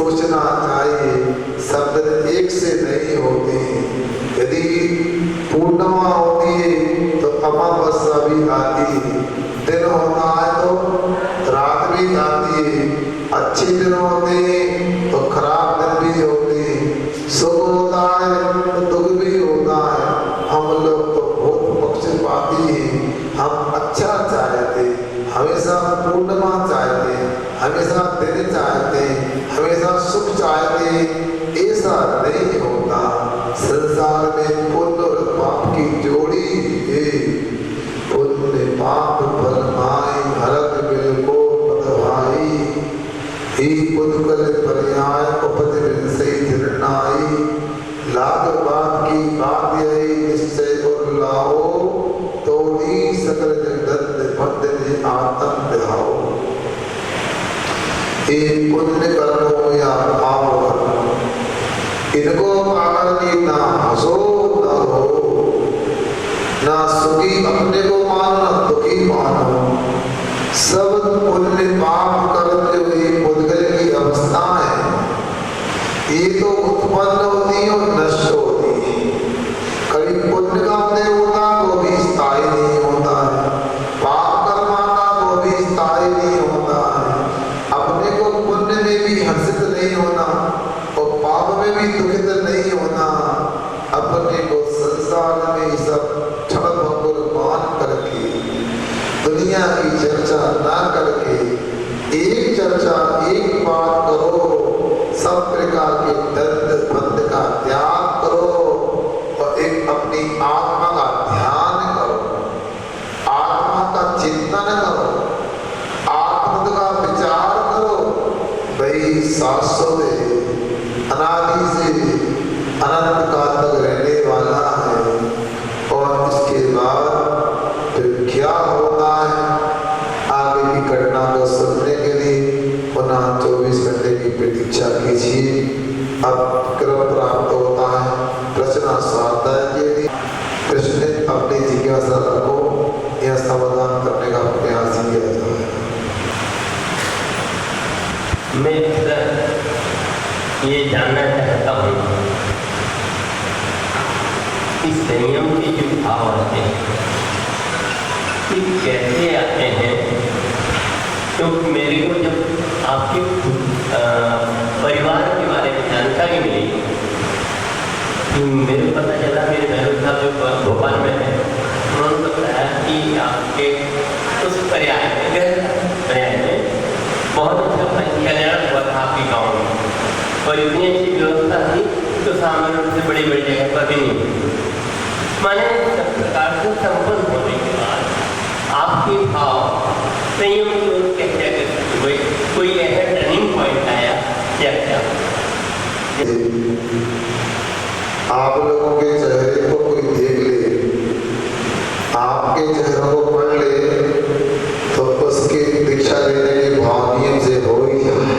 सोचना चाहिए। सब दिन एक से नहीं होते। यदि पूर्णिमा होती है तो अमावस्या भी आती है, दिन होता है तो रात भी आती है, अच्छे दिन होते हैं तो खराब दिन भी होते हैं, सुख होता है तो दुख भी होता है। हम लोग तो बहुत पक्षपाती हैं, हम अच्छा चाहते, हमेशा पूर्णिमा चाहते, हमेशा दिन चाहते, हमेशा सुख चाहते। ऐसा नहीं होता। संसार में पुण्य और पाप की जोड़ी है। पुण्य पाप फलमाई हरक बिलको पदभाई, ही पुदकल पर्याय उपज सही निर्णाई। लाग बात की बात यही निश्चय और लाओ, तोड़ी सकल जगत बंधने आत्म बिहाओ। ये पुण्य कर्मों या पाप कर्मों, इनको पाकर के ना हंसो ना रो, ना सुखी अपने को मानो ना दुखी मानो। सब पुण्य पाप कर्म जो ये पुद्गल की अवस्था है, ये तो उत्पन्न होती है और नष्ट होती है। कभी पुण्य का उदय होता वो भी स्थायी नहीं होता है, पाप कर्म आता वो भी स्थायी नहीं होता है। अपने को पुण्य में भी हर्षित नहीं होना और पाप में भी दुखित नहीं होना। अपने को संसार में सब छल भंगुर मान करके दुनिया की चर्चा ना करके एक चर्चा एक बात करो, सब प्रकार के दंड बंध का त्याग करो और एक अपनी आत्मा का ध्यान करो, आत्मा का चिंतन करो, आत्म का विचार करो। वही शाश्वत है, अनादि से अनंत काल तक रहने वाला है। और इसके बाद फिर क्या होता है, आगे की घटना को सुनने के लिए पुनः 24 घंटे की प्रतीक्षा कीजिए। अब क्रम प्राप्त होता है प्रश्न स्वाध्याय के लिए। कृष्ण अपनी जिज्ञासा को यह समाधान करने का प्रयास किया जाए। मैं ये जानना चाहता हूँ इस संयम के जो भाव आते हैं ये कैसे आते हैं। तो मेरे को जब आपके परिवार के बारे में जानकारी मिली, मेरे को पता चला, मेरे बहन साहब जो भोपाल में है उन्होंने बताया कि आपके उस पर्याय में बहुत अच्छा कल्याण हुआ था आपके गाँव में और इतनी अच्छी व्यवस्था थी तो सामान्य रूप से बड़ी बड़ी जगह पर भी नहीं हुई। माने सब प्रकार से संपन्न होने के बाद आपके भाव संयम की ओर क्या करते हुए कोई ऐसा टर्निंग पॉइंट आया क्या क्या? आप लोगों के चेहरे को कोई देख ले, आपके चेहरों को पढ़ ले तो उसकी दीक्षा लेने के भाव नियम से हो ही जाए।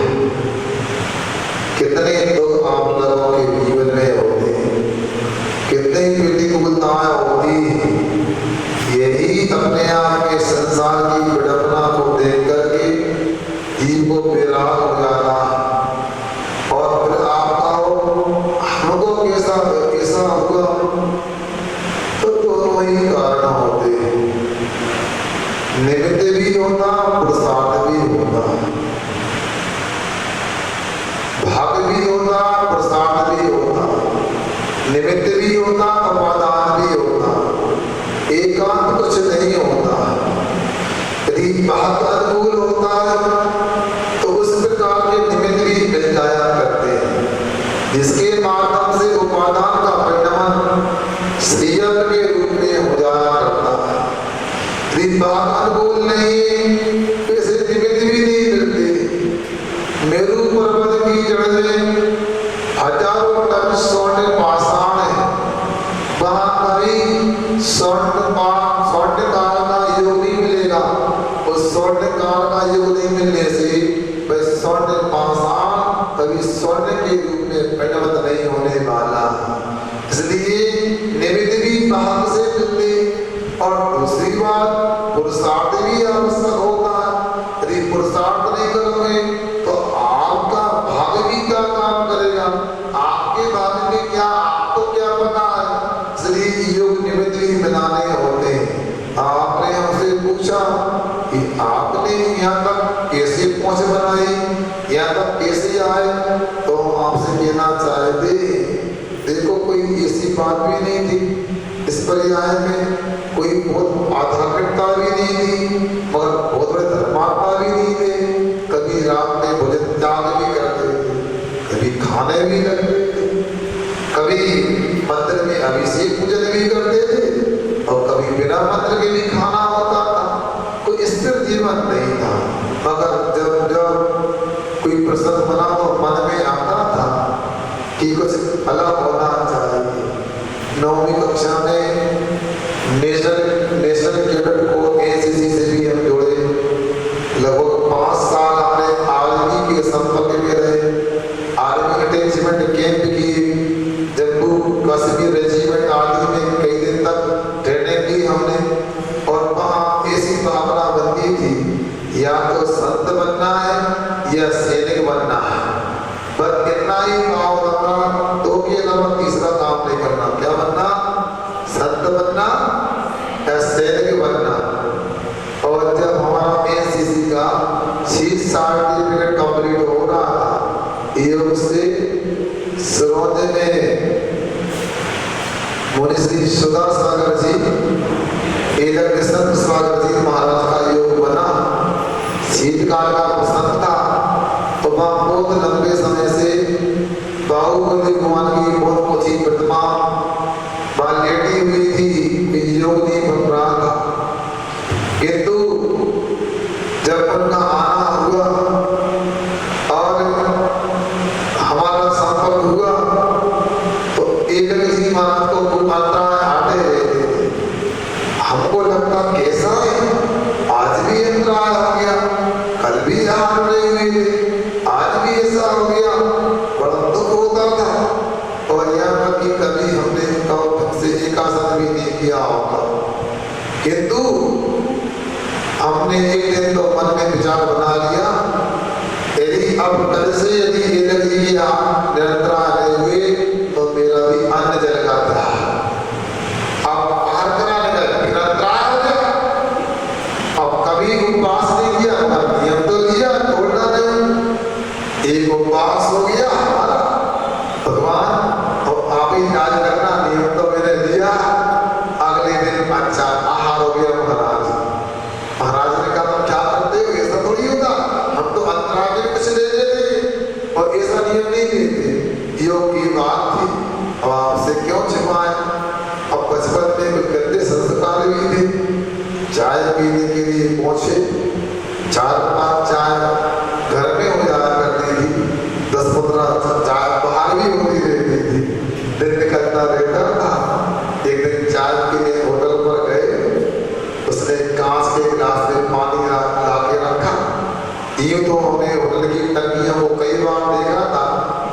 कितने दुख आप लोगों के जीवन में होते हैं, कितनी प्रतिकूलताएं होती हैं, यही अपने आप के संसार की विडंबना को देख करके जीव को बेराग हो जाता है। और फिर आप कहो हमको कैसा हुआ, तो दोनों ही कारण होते हैं। निमित्त भी होता, पुरुषार्थ भी होता, भाग भी होता, पुरुषार्थ भी होता, निमित्त भी होता, उपादान भी होता, एकांत कुछ नहीं होता। यदि भाग अनुकूल होता है तो उस प्रकार के निमित्त भी मिल जाया करते हैं, जिसके माध्यम से उपादान का परिणाम सृजन के रूप में हो जाया करता है। यदि भाग अनुकूल नहीं, ऐसे निमित्त भी नहीं मिलते। मेरू पर्वत की जड़ में हजारों टन स्वर्ण पाषाण है, वहां कभी स्वर्ण काल का योग नहीं मिलेगा। उस स्वर्ण काल का योग नहीं मिलने से वह स्वर्ण पाषाण कभी स्वर्ण के रूप में परिणत नहीं होने वाला। इसलिए निमित्त भी भाग से मिलते। और दूसरी बात, पुरुषार्थ भी आवश्यक होता है। यदि पुरुषार्थ नहीं करोगे तो आपका भाग भी क्या ज्ञातक कैसे आए तो हम आपसे कहना चाहते, देखो कोई ऐसी बात भी नहीं थी इस पर्याय में, कोई बहुत आध्यात्मिकता भी नहीं थी, मगर बहुत बड़े धर्मात्मा भी नहीं थे। कभी रात में भोजन त्याग भी करते थे, कभी खाने भी लगते थे, कभी मंदिर में अभिषेक पूजन भी करते थे और कभी बिना मंत्र के भी खाना होता था। कोई स्थिर जीवन नहीं था, मगर जब जब कोई प्रसंग बना तो मन में आता था कि कुछ अलग होना चाहिए। 9वीं कक्षा में नेशनल कैडेट को एनसीसी से भी हम जोड़े, लगभग 5 साल हमने आर्मी के संपर्क में रहे, आर्मी अटैचमेंट कैंप किए, जम्मू कश्मीर रेजिमेंट आदि में कई दिन तक ट्रेनिंग की हमने। और वहाँ ऐसी भावना बनती थी या तो संत बनना है या सैनिक बनना है, बस इतना ही भाव रखना, तो के अलावा तीसरा काम नहीं करना। क्या बनना? संत बनना या सैनिक बनना। और जब हमारा एनसीसी का 6 सर्टिफिकेट कंप्लीट हो रहा था, योग से सरोदे में मुनि श्री सुधा सागर जी, एलर संत सागर जी महाराज का योग बना। शीतकाल का प्रसंग था, तो वहाँ बहुत लंबे समय से बाहुबली भगवान की बहुत ऊंची प्रतिमा वहाँ लेटी हुई थी, योग नहीं बन रहा था। किंतु जब उनका आना हुआ और हमारा संपर्क हुआ तो एक जी महाराज को कुछ अंतराय आते रहते थे। हमको लगता कैसा है, आज भी अंतराय हो गया, कल भी हाथ रहे हुए थे, आज भी ऐसा हो गया, बड़ा दुख होता था। और यहाँ पर कि कभी हमने से एकासन भी नहीं किया होगा, किंतु हमने एक दिन तो मन में विचार बना लिया, यदि अब कल से यदि निरंतर रहे हुए तो मेरा भी अन्न जल का त्याग, अब बाहर कराने का निरंतर हो गया। अब कभी उपवास नहीं किया, मगर नियम तो लिया, तोड़ना नहीं। एक उपवास हो गया हमारा, भगवान और आप ही याद करना, नियम तो मैंने लिया। अगले दिन अच्छा आहार हो गया। महाराज ने कहा तुम क्या करते हो, ऐसा थोड़ी होता, हम तो अंतराल में कुछ ले लेते और ऐसा नियम नहीं लेते। योग की बात थी, अब आपसे क्यों छिपाए। अब बचपन में कुछ गंदे संस्कार भी थे। चाय पीने के लिए पहुंचे, 4-5 चाय घर में हो जाया करती थी, 10-15 चाय बाहर भी होती रहती थी, दिन निकलता रहता था। एक दिन चाय के लिए होटल पर गए, उसने कांच के गिलास में पानी ला के रखा। यूं तो हमने होटल की टंकियों को कई बार देखा था,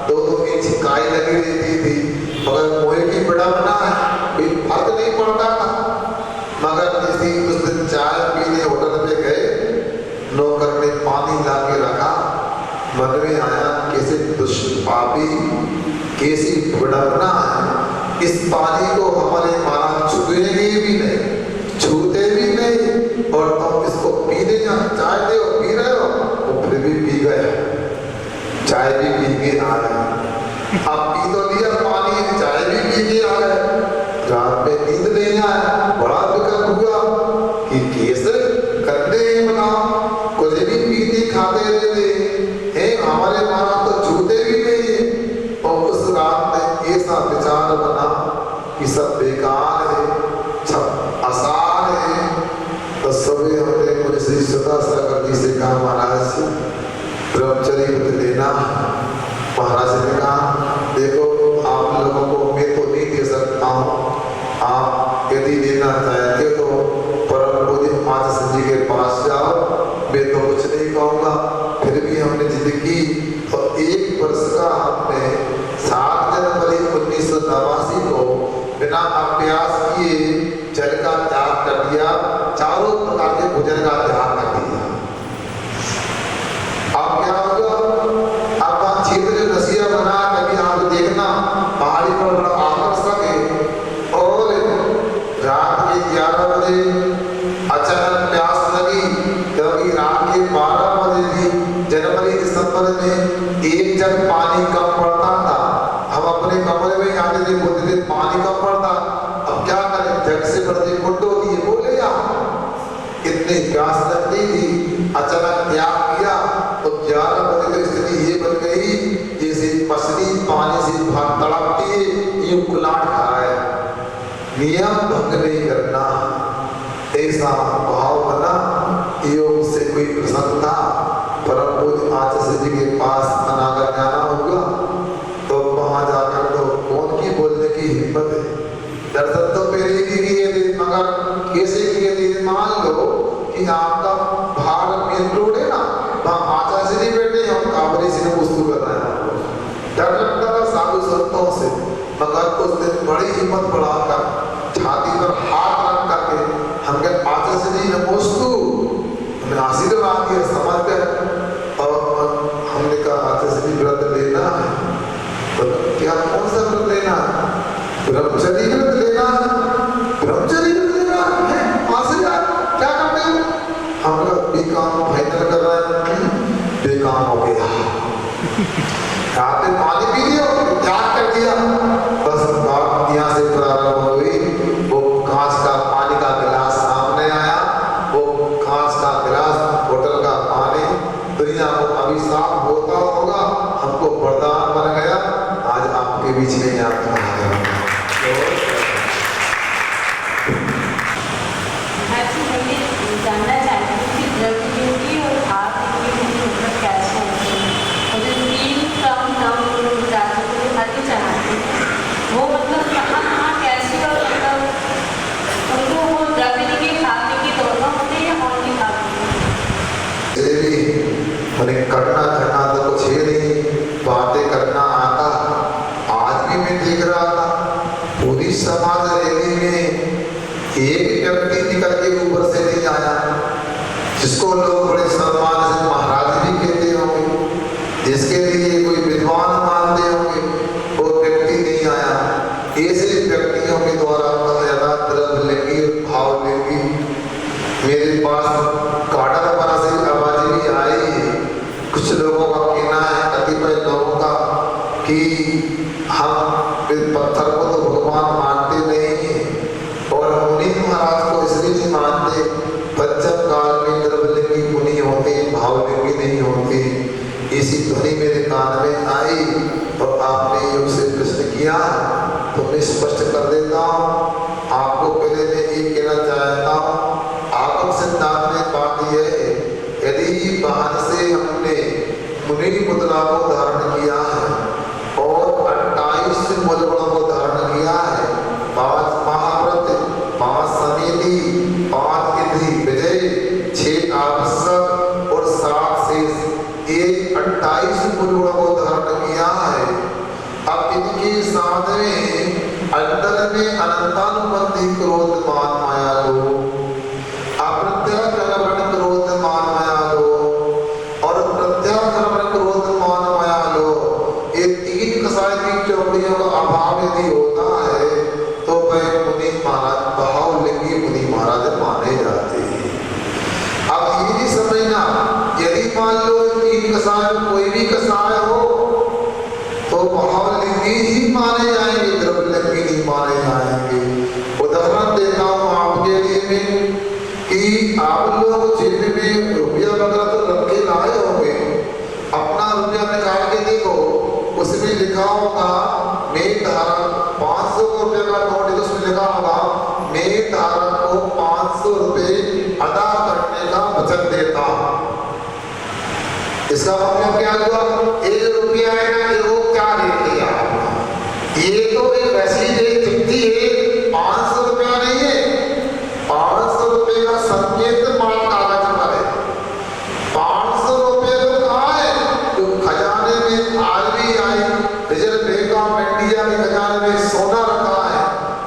2-2 इंच काई लगी रहती थी, मगर मोहे की बड़ावना कोई फर्क नहीं पड़ता था। मगर किसी उस दिन चाय पीने होटल में गए, नौकर ने पानी ला के रखा, मन में आया कैसे दुष्पापी, कैसी बड़ावना है, इस पानी को हमारे महाराज छुएंगे भी नहीं, छूते भी नहीं, और तुम इसको पीने चाहते हो, पी रहे हो, तो फिर भी पी गए, चाय भी पी के आ गए। अब पी तो लिया पानी, चाय भी पी के आ गए, रात में नींद नहीं आया। बड़ा विकल्प हुआ कि कैसे करते हैं, बनाओ कुछ भी पीते खाते रहते हैं, हमारे महाराज तो छूते भी नहीं। और उस रात में ऐसा विचार बना कि सब बेकार है, सब आसान है। तो सभी हमने मुझे श्री सुधा सागर जी से कहा, महाराज ब्रह्मचर्य व्रत लेना। महाराज ने कहा देखो आप लोगों को मैं तो नहीं दे सकता हूँ, आप यदि लेना चाहते तो परम पूज्य आचार्य जी के पास जाओ, मैं तो कुछ नहीं कहूँगा। फिर भी हमने जिद की तो 1 वर्ष का हमने 7 जनवरी 1989 को बिना अभ्यास किए जल का त्याग कर दिया, चारों प्रकार के भोजन का त्याग कर दिया। अब क्या होगा, अब क्षेत्र नसिया बना, कभी आप देखना पहाड़ी पर बड़ा आकर्षक है। और रात के 11 बजे अचानक प्यास लगी, क्योंकि रात के 12 बजे भी जनवरी दिसंबर में एक जग पानी कम पड़ता था, हम अपने कमरे में आते थे, बोलते थे पानी कम पड़ता, अब क्या करें, जग से बढ़ते कुंड होती है, बोले यार इतनी प्यास लगती थी। अचानक क्या किया तो 11 बजे तक स्थिति ये बन गई जैसे मछली पानी से भाग तड़पती है, ये कुलाट खा है, नियम भंग नहीं करना, ऐसा भाव बना। योग से कोई प्रसन्न था, परम पूज्य आचार्य जी के पास अनागर जाना होगा तो वहां जाकर तो कौन की बोलने की हिम्मत है, दर्शन तो पहले ही किए थे, मगर कैसे किए थे, मान लो कि आपका भाग मेन रोड है ना, वहां आचार्य जी बैठे हम काबरी से वस्तु कर रहे हैं, डर लगता था साधु संतों से, मगर उस दिन बड़ी हिम्मत बढ़ाकर छाती पर हाथ रख करके हमने आचार्य जी नमोस्तु आशीर्वाद दिया समझ कर, और हमने कहा आचार्य जी व्रत लेना है, तो क्या कौन सा व्रत लेना है, ब्रह्मचर्य व्रत लेना है, ब्रह्मचर्य व्रत लेना है, आशीर्वाद क्या करते हो, हम लोग बेकाम फाइनल कर रहे हैं, बेकाम हो गया, आपने पानी पी लिया, त्याग कर दिया, बस बात यहाँ से प्रारंभ हो गई। वो कांच का पानी का गिलास सामने आया, वो कांच का गिलास, बोतल का पानी दुनिया को अभिशाप होता होगा, हमको वरदान बन गया, आज आपके बीच में यहाँ जानना चाहती हूँ कि द्रव्य और भाव मतलब कैसे होते हैं, वो मतलब कहाँ कैसे, और मतलब उनको वो द्रव्य की खाने की दोनों होते हैं या और की खाते हैं, करना करना तो कुछ है नहीं, बातें करना आता। आज भी मैं देख रहा था पूरी समाज रैली में एक व्यक्ति निकल के ऊपर से नहीं आया, जिसको लोग बड़े सम्मान से महाराज भी कहते होंगे, जिसके लिए कोई विद्वान मानते होंगे, वो व्यक्ति नहीं आया। ऐसे व्यक्तियों के द्वारा द्रव्य लेंगी भाव लेंगी। मेरे पास काटा बना से आवाज भी आई, कुछ लोगों का कहना है, कतिपय लोगों का, कि हम पत्थर को तो भगवान मानते नहीं और मुनि महाराज को इसलिए नहीं मानते, पंचम काल में द्रव्यलिंगी मुनि होते, भावलिंगी नहीं होते। ऐसी ध्वनि मेरे कान में आई और आपने योग से प्रश्न किया तो मैं स्पष्ट कर देता हूँ। आपको पहले मैं ये कहना चाहता हूँ, आगम सिद्धांत में बात यह है, यदि वाहन से हमने मुनि मुद्रा को धारण किया है और 28 मूलगुणों को धारण किया है, 5 महाव्रत, 5 समिति, 5 विधि विजय, 6 आवश्यक और 7 शेष, ये 28 मूलगुणों को धारण किया है। अब इनके साथ में अंतर में अनंतानुबंधी क्रोध मान माया लो, अप्रत्याक्रमण क्रोध मान माया लो और प्रत्याक्रमण क्रोध मान माया लो। ये 3 कसाय की चौकड़ियों का अभाव यदि होता है तो वह मुनि महाराज, भावलिंगी मुनि महाराज माने जाते हैं। अब ये नहीं समझना, यदि मान लो 3 कसाय कोई भी कसाय हो तो भावलिंगी ही माने जाएंगे, द्रव्यलिंगी नहीं माने जाएंगे। उदाहरण देता हूँ आपके लिए मैं कि आप लोग जेब में रुपया वगैरह तो रख के लाए होंगे, अपना रुपया निकाल के देखो, उसमें लिखा होगा मैं धारक 500 रुपये का नोट है, उसमें लिखा होगा मैं धारक को 500 रुपये अदा करने का वचन देता हूँ। इसका मतलब क्या हुआ, 1 रुपया है ना, वो क्या दे दिया, ये तो एक वैसी चिट्ठी है, 500 रुपया नहीं है, 500 रुपये का संकेत माल कागज पर है। 500 रुपये तो कहाँ है, जो खजाने में आज भी आई, रिजर्व बैंक ऑफ इंडिया के खजाने में सोना रखा है,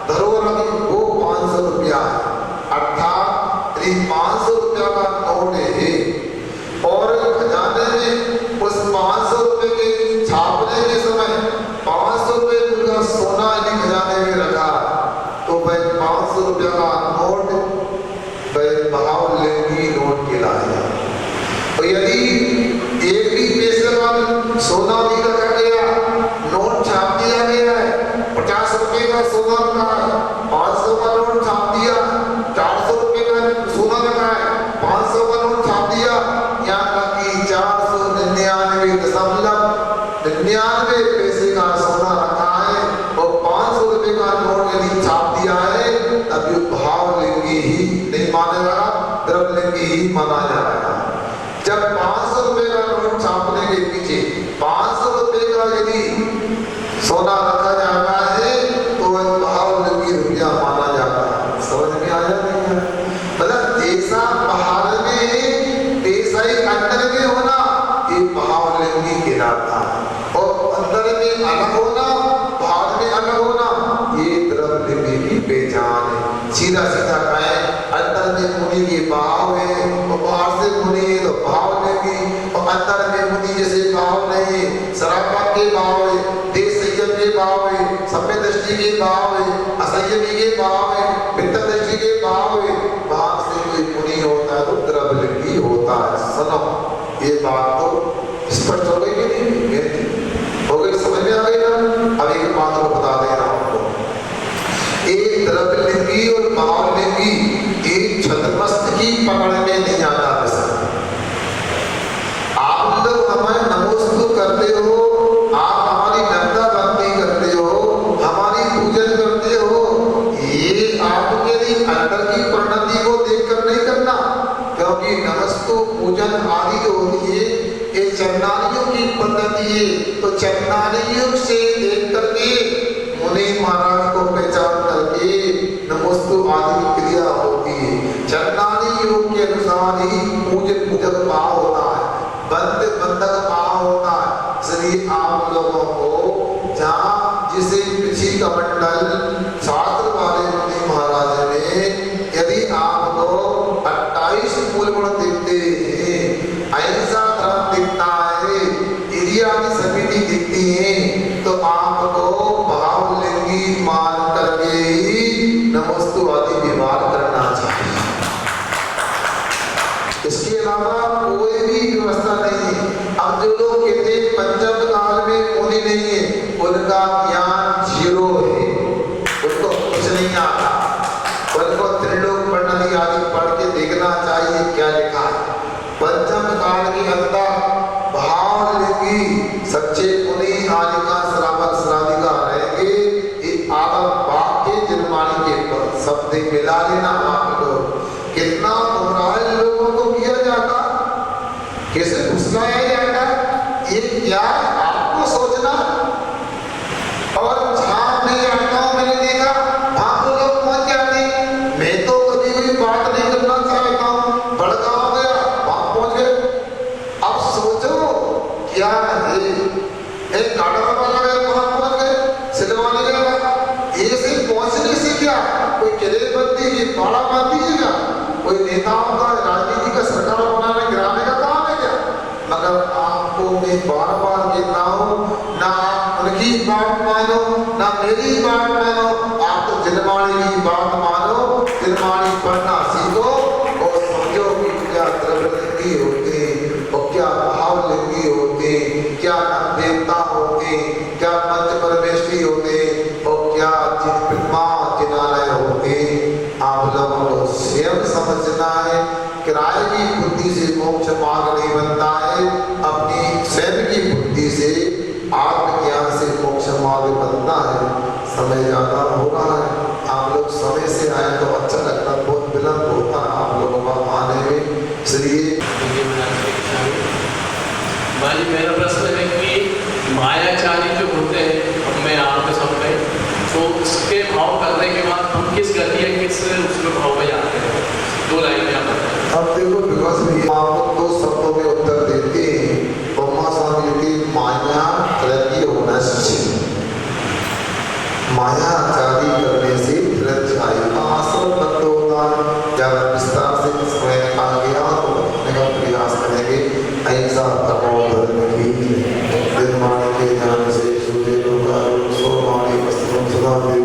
धरोहर रखी, वो 500 रुपया है, अर्थात 500 रुपया का नोट है और खजाने में उस 500 रुपये के छाप 99 पैसे का सोना रखा है और 500 रुपए का नोट यदि छाप दिया है, तब भाव लिंगी ही नहीं माना जाएगा, द्रव्य लिंगी ही माना जाएगा। जब 500 रुपए का नोट छापने के पीछे 500 रुपए का यदि सोना रखा जाता है तो वह भाव लिंगी रुपया माना जाता है। समझ में आया नहीं है? मतलब जैसा बाहर में वैसा ही अंदर में होना, ये भाव लिंगी कहलाता है। और अंदर में अलग होना, बाहर में अलग होना, ये द्रव्य लिंगी की पहचान है। सीधा सीधा कहें अंदर में मुनि के भाव है और बाहर से मुनि है तो भाव लिंगी, और अंदर में मुनि जैसे भाव नहीं है, शराबा के भाव है, देश संयम के भाव है, सभ्य दृष्टि के भाव है, असंयमी के भाव है, मित्र दृष्टि के भाव है, बाहर से कोई मुनि होता है तो द्रव्य लिंगी होता है। सुनो, ये बात तो स्पष्ट हो गई कि नहीं? हो गई, समझ में आ गई ना? अब एक बात और बता दे रहा हूं आपको। एक द्रव्य लिंगी और भाव लिंगी एक छत्रमस्त की पकड़ में नहीं आता। आप लोग हमें नमोस्तु करते हो, आप हमारी नंदा भक्ति करते हो, हमारी पूजन करते हो, ये आपके लिए अंदर की परिणति को देखकर नहीं करना, क्योंकि नमस्तु पूजन आदि जो होती है ये चन्नानियों की पद्धति है। तो चन्नानियों से देख करके मुनि महाराज को पहचान करके नमोस्तु आदि की क्रिया होती है। चन्नानी योग के अनुसार ही पूजन पूजक भाव होता है, बंद बंधक भाव होता है। इसलिए आप लोगों को जहाँ जिसे पिछी का मंडल शास्त्र वाले मुनि महाराज ने यदि आपको 28 मूल गुण दिखते हैं, अहिंसा धर्म दिखता है, इत्यादि समिति दिखती है, तो आपको भाव लिंगी मान करके ही नमोस्तु आदि व्यवहार करना चाहिए। इसके अलावा कोई भी व्यवस्था नहीं है। अब जो लोग कहते हैं पंचम काल में मुनि नहीं है, उनका ज्ञान जीरो है, उनको कुछ नहीं आता। उनको त्रिलोक पंडित आदि पढ़ के देखना चाहिए क्या लिखा है। पंचम काल के अंदर भाव लिंगी सच्चे मुनि आदि का श्रावक श्राविका रहेंगे। ये आगम वाक्य जन्मानी के शब्द मिला लेना। आप लोग कितना गुमराह लोगों को किया जाता, कैसे फुसलाया जाता, ये क्या आपको सोचना। और जहां मैं आता हूं मैंने देखा वहां तो लोग पहुंच जाते, मैं तो कभी कोई बात नहीं करना चाहता हूं, बड़का हो गया वहां पहुंच गए। अब सोचो क्या है, एक गाड़ा वाला गया वहां पहुंच गए, सिलवाने गया, ऐसे पहुंचने से क्या कोई किले बंदी की बाड़ा बांध दीजिएगा, कोई नेताओं का राजनीति का सरकार बनाने गिराने का काम है क्या? मगर आपको मैं बार बार कहता हूं, ना उनकी बात मानो ना मेरी बात मानो, आप तो जनमाणी की बात मानो, जनमाणी पढ़ना सीखो और समझो कि क्या द्रव्य लिंगी होते और क्या भाव लिंगी होते, क्या देवता होते, क्या पंच परमेश्वरी होते और क्या चित प्रतिमा चिन्हालय होते। आप लोगों को स्वयं समझना है। किराए की बुद्धि से मोक्ष मार्ग नहीं बनता है, अपनी स्वयं की बुद्धि से आत्मज्ञान से मोक्ष मार्ग बनता है। समय ज्यादा हो रहा है, आप लोग समय से आए तो अच्छा लगता, बहुत विलंब होता है आप लोगों का आने में, इसलिए मेरा प्रश्न है कि मायाचारी जो होते हैं हमें आपके सामने, तो उसके भाव करने के बाद हम किस गति या किस उसमें भाव में जाते हैं? 2 लाइन में आप बताएं। अब देखो विकास भी आपको 2 शब्दों में उत्तर देते हैं। ब्रह्मा स्वामी की माया त्रयी होना चाहिए। माया आचारी करने से त्रय का आश्रम बंद होता है। ज्यादा विस्तार से समय आ गया तो अपने का प्रयास करेंगे। अहिंसा तपोधर्म की निर्माण के ध्यान से सूर्य लोग सोमानी वस्त्र सदा देव